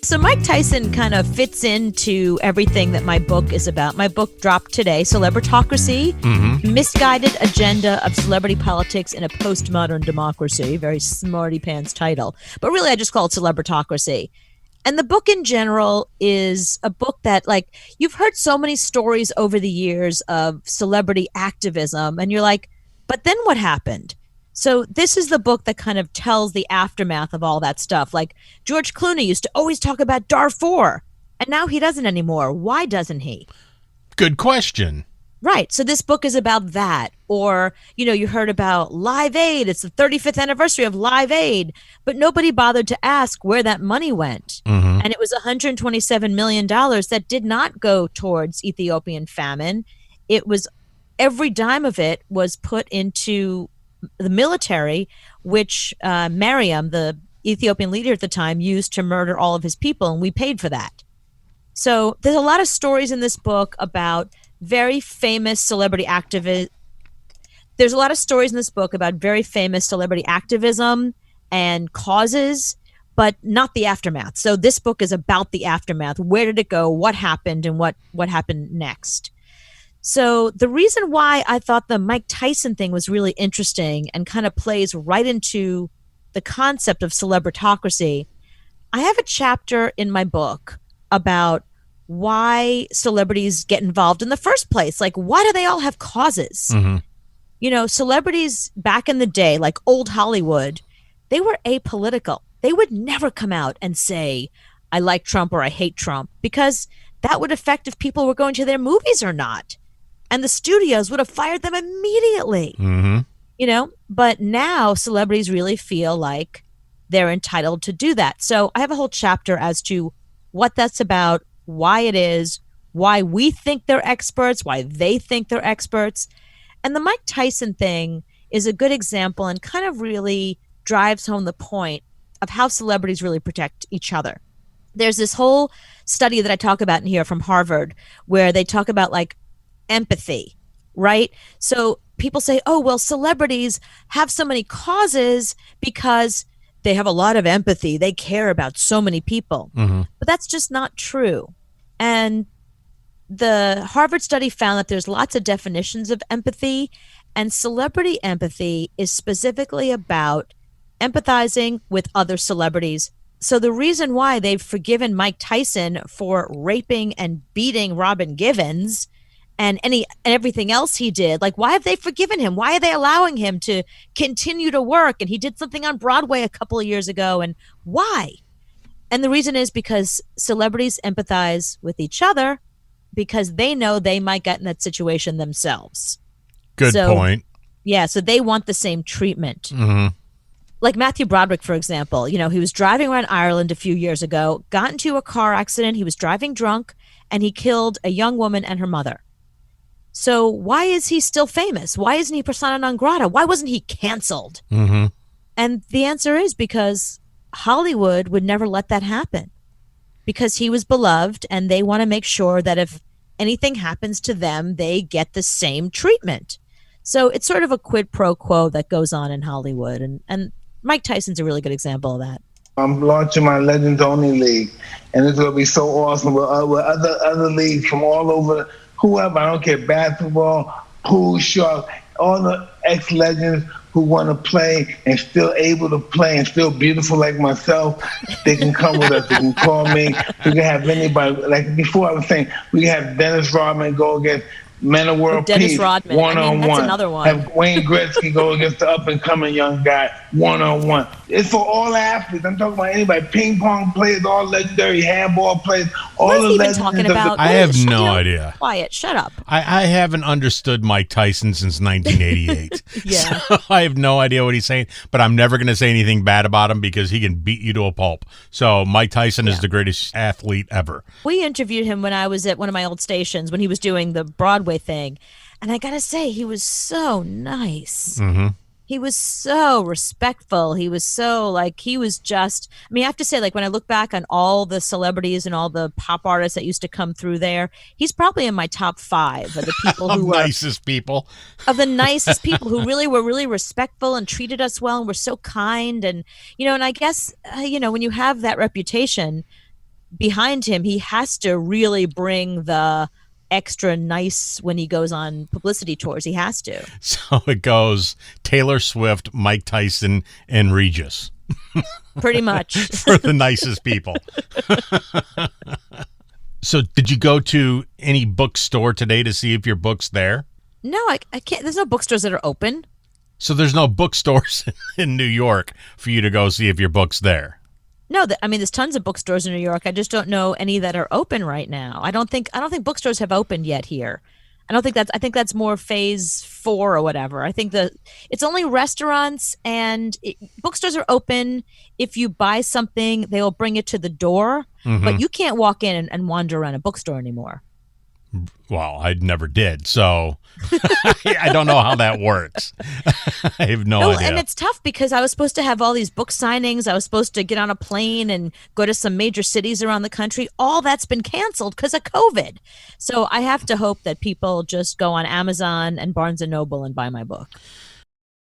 So Mike Tyson kind of fits into everything that my book is about. My book dropped today, Celebritocracy, Misguided Agenda of Celebrity Politics in a Postmodern Democracy. Very smarty pants title. But really, I just call it Celebritocracy. And the book in general is a book that, like, you've heard so many stories over the years of celebrity activism, and you're like, but then what happened? So this is the book that kind of tells the aftermath of all that stuff. Like George Clooney used to always talk about Darfur, and now he doesn't anymore. Why doesn't he? Good question. Right. So this book is about that. Or, you heard about Live Aid. It's the 35th anniversary of Live Aid, but nobody bothered to ask where that money went. And it was $127 million that did not go towards Ethiopian famine. It was every dime of it was put into the military, which Mariam, the Ethiopian leader at the time, used to murder all of his people, and we paid for that. So there's a lot of stories in this book about very famous celebrity activists. There's a lot of stories in this book about very famous celebrity activism and causes, but not the aftermath. So this book is about the aftermath. Where did it go? What happened? And what happened next? So the reason why I thought the Mike Tyson thing was really interesting and kind of plays right into the concept of celebritocracy, I have a chapter in my book about why celebrities get involved in the first place. Like, why do they all have causes? Celebrities back in the day, like old Hollywood, they were apolitical. They would never come out and say, I like Trump or I hate Trump, because that would affect if people were going to their movies or not. And the studios would have fired them immediately. But now celebrities really feel like they're entitled to do that. So I have a whole chapter as to what that's about, why it is, why we think they're experts, why they think they're experts. And the Mike Tyson thing is a good example and kind of really drives home the point of how celebrities really protect each other. There's this whole study that I talk about in here from Harvard where they talk about like empathy, right? So people say, oh, well, celebrities have so many causes because they have a lot of empathy. They care about so many people. But that's just not true. And the Harvard study found that there's lots of definitions of empathy, and celebrity empathy is specifically about empathizing with other celebrities. So the reason why they've forgiven Mike Tyson for raping and beating Robin Givens and everything else he did, like, why have they forgiven him? Why are they allowing him to continue to work? And he did something on Broadway a couple of years ago, and why? And the reason is because celebrities empathize with each other because they know they might get in that situation themselves. Good point. Yeah, so they want the same treatment. Like Matthew Broderick, for example, he was driving around Ireland a few years ago, got into a car accident. He was driving drunk, and he killed a young woman and her mother. So why is he still famous? Why isn't he persona non grata? Why wasn't he canceled? And the answer is because Hollywood would never let that happen, because he was beloved, and they want to make sure that if anything happens to them, they get the same treatment. So it's sort of a quid pro quo that goes on in Hollywood. And Mike Tyson's a really good example of that. I'm launching my Legends Only League, and it's going to be so awesome with other leagues from all over, whoever, I don't care, basketball, pool, shark, all the ex-legends who want to play and still able to play and still beautiful like myself, they can come with us. They can call me. We can have anybody. Like before I was saying, we can have Dennis Rodman go against Men of World Dennis Peace, Rodman. one-on-one. That's another one. Have Wayne Gretzky go against the up-and-coming young guy, one-on-one. It's for all athletes. I'm talking about anybody. Ping pong players, all legendary handball players, all what the is he legends. even talking about? I have no idea. Quiet, shut up. I haven't understood Mike Tyson since 1988. Yeah. So I have no idea what he's saying, but I'm never going to say anything bad about him because he can beat you to a pulp. So Mike Tyson is the greatest athlete ever. We interviewed him when I was at one of my old stations when he was doing the Broadway thing. And I got to say, he was so nice. He was so respectful. He was so he was just, I have to say, when I look back on all the celebrities and all the pop artists that used to come through there, he's probably in my top 5 of the people who were nicest people. Of the nicest people who really were really respectful and treated us well and were so kind. And, and I guess, when you have that reputation, behind him, he has to really bring the extra nice when he goes on publicity tours. He has to. So it goes Taylor Swift, Mike Tyson, and Regis. Pretty much. For the nicest people. So did you go to any bookstore today to see if your book's there? No, I can't. There's no bookstores that are open. So there's no bookstores in New York for you to go see if your book's there? No, I mean, there's tons of bookstores in New York. I just don't know any that are open right now. I don't think bookstores have opened yet here. I think that's more phase 4 or whatever. I think it's only restaurants and bookstores are open. If you buy something, they will bring it to the door, but you can't walk in and wander around a bookstore anymore. Well, I never did, so I don't know how that works. I have no idea. And it's tough because I was supposed to have all these book signings. I was supposed to get on a plane and go to some major cities around the country. All that's been canceled because of COVID. So I have to hope that people just go on Amazon and Barnes & Noble and buy my book.